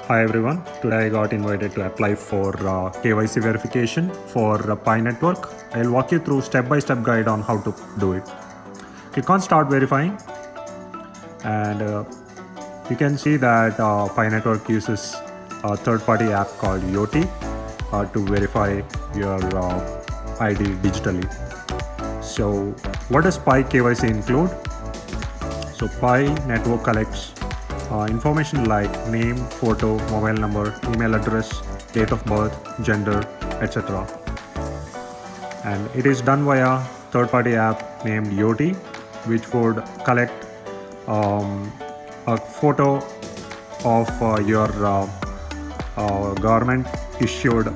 Hi everyone, today I got invited to apply for KYC verification for Pi Network. I'll walk you through step-by-step guide on how to do it. Click on start verifying and you can see that Pi Network uses a third-party app called Yoti to verify your ID digitally. So what does Pi KYC include? So Pi Network collects information like name, photo, mobile number, email address, date of birth, gender, etc. And it is done via third-party app named Yoti, which would collect a photo of your government issued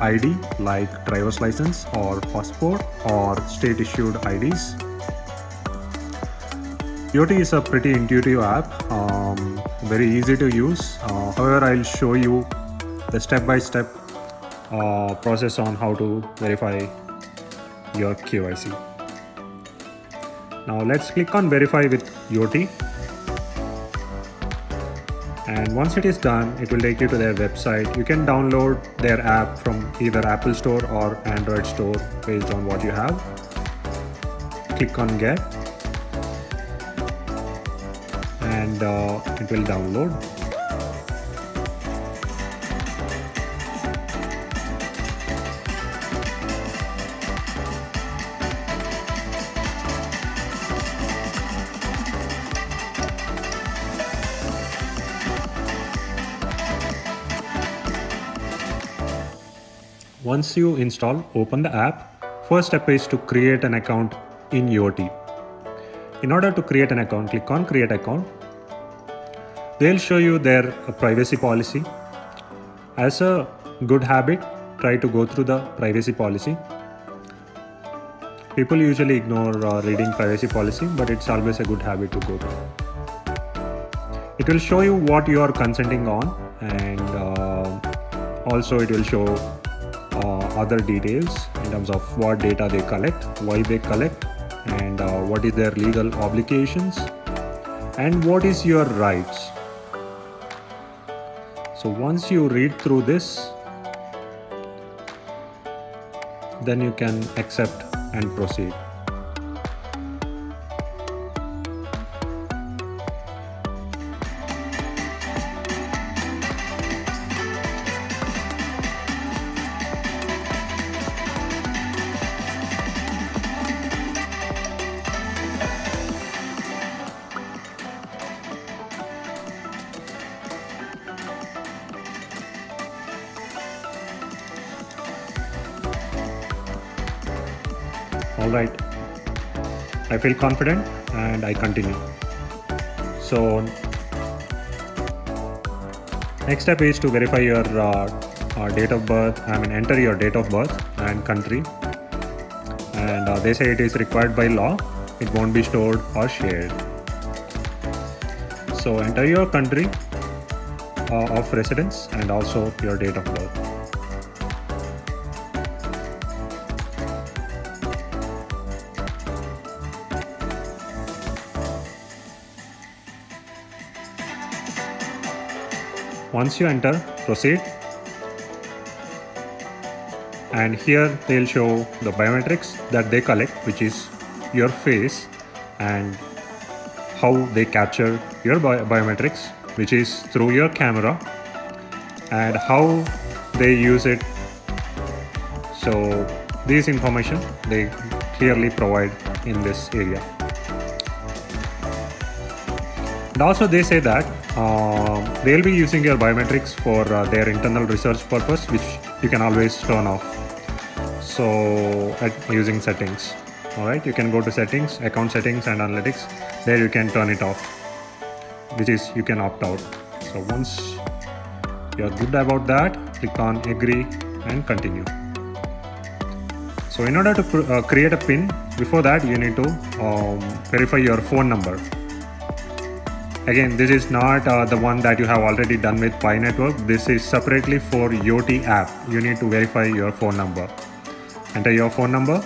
ID like driver's license or passport or state issued IDs. Yoti is a pretty intuitive app, very easy to use. However, I'll show you the step-by-step process on how to verify your KYC. Now let's click on verify with Yoti. And once it is done, it will take you to their website. You can download their app from either Apple Store or Android Store based on what you have. Click on get. And it will download. Once you install, open the app. First step is to create an account in Yoti. In order to create an account, click on create account. They'll show you their privacy policy. As a good habit, try to go through the privacy policy. People usually ignore reading privacy policy, but it's always a good habit to go through. It will show you what you are consenting on, and also it will show other details in terms of what data they collect, why they collect, and what is their legal obligations, and what is your rights. So once you read through this, then you can accept and proceed. Alright, I feel confident and I continue. So next step is to verify your date of birth, enter your date of birth and country. And they say it is required by law, it won't be stored or shared. So enter your country of residence and also your date of birth. Once you enter, proceed. And here they'll show the biometrics that they collect, which is your face, and how they capture your biometrics, which is through your camera, and how they use it. So this information they clearly provide in this area. And also they say that they'll be using your biometrics for their internal research purpose, which you can always turn off. So using settings, alright, you can go to settings, account settings and analytics. There you can turn it off, which is you can opt out. So once you're good about that, click on agree and continue. So in order to create a PIN, before that you need to verify your phone number. Again, this is not the one that you have already done with Pi Network. This is separately for Yoti app. You need to verify your phone number. Enter your phone number.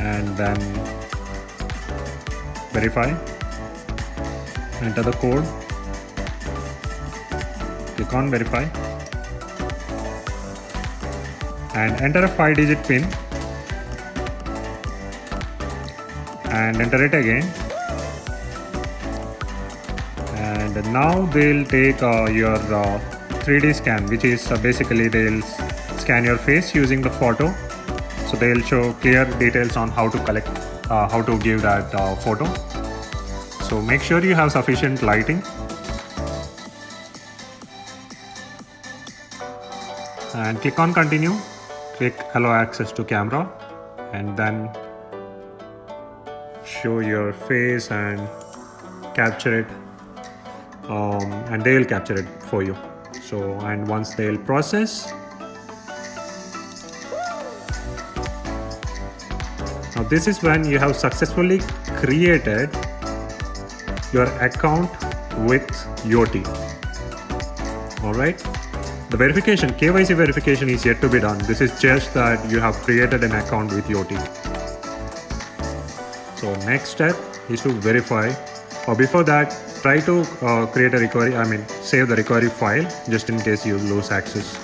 And then verify, enter the code, click on verify, and enter a 5-digit PIN and enter it again. And now they'll take your 3D scan, which is basically they'll scan your face using the photo. So they'll show clear details on how to collect, how to give that photo. So make sure you have sufficient lighting. And click on continue, click allow access to camera, and then show your face and capture it, and they'll capture it for you. So, and once they'll process, now this is when you have successfully created your account with Yoti. Alright, the verification, KYC verification is yet to be done. This is just that you have created an account with Yoti. So next step is to verify, or before that, try to create a recovery, save the recovery file just in case you lose access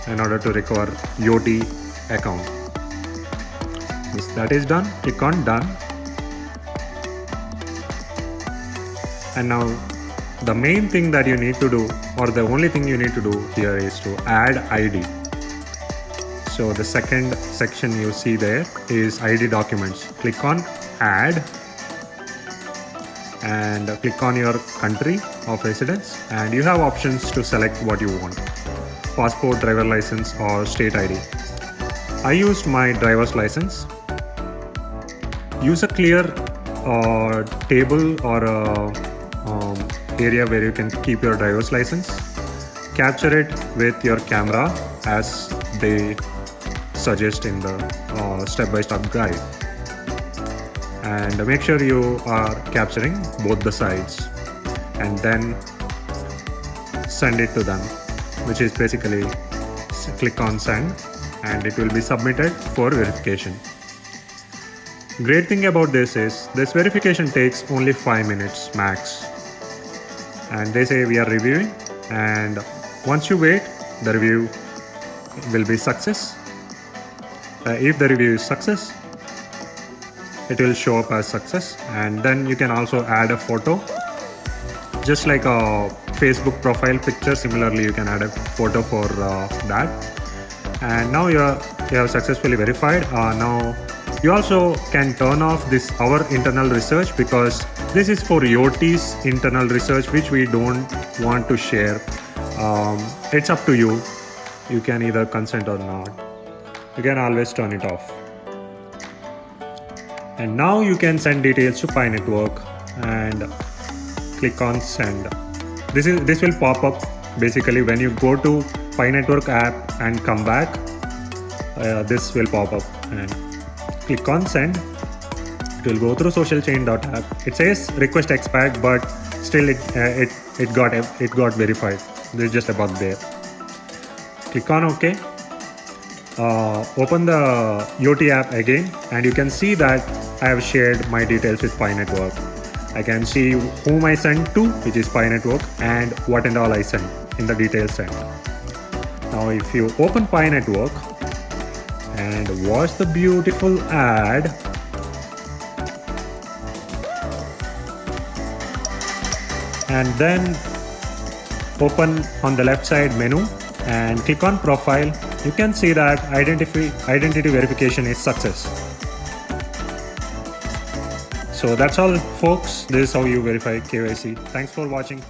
in order to recover Yoti account. Once that is done, click on done. And now the main thing that you need to do, or the only thing you need to do here, is to add ID. So the second section you see there is ID documents. Click on add and click on your country of residence, and you have options to select what you want: passport, driver license, or state ID. I used my driver's license. Use a clear table or area where you can keep your driver's license. Capture it with your camera as they suggest in the step-by-step guide, and make sure you are capturing both the sides, and then send it to them, which is basically click on send, and it will be submitted for verification. Great thing about this is this verification takes only 5 minutes max, and they say we are reviewing, and once you wait, the review will be success. If the review is success, it will show up as success, and then you can also add a photo, just like a Facebook profile picture. Similarly, you can add a photo for that. And now you have successfully verified. Now you also can turn off this our internal research, because this is for Yoti's internal research, which we don't want to share. It's up to you. You can either consent or not. You can always turn it off. And now you can send details to Pi Network and click on send. This will pop up basically when you go to Pi Network app and come back. This will pop up, and click on send. It will go through socialchain.app. It says request expired, but still it got verified. There's just a bug there. Click on OK. Open the Yoti app again, and you can see that I have shared my details with Pi Network. I can see whom I sent to, which is Pi Network, and what and all I sent in the details sent. Now if you open Pi Network and watch the beautiful ad, and then open on the left side menu and click on profile, you can see that identity verification is success. So that's all folks, this is how you verify KYC. Thanks for watching.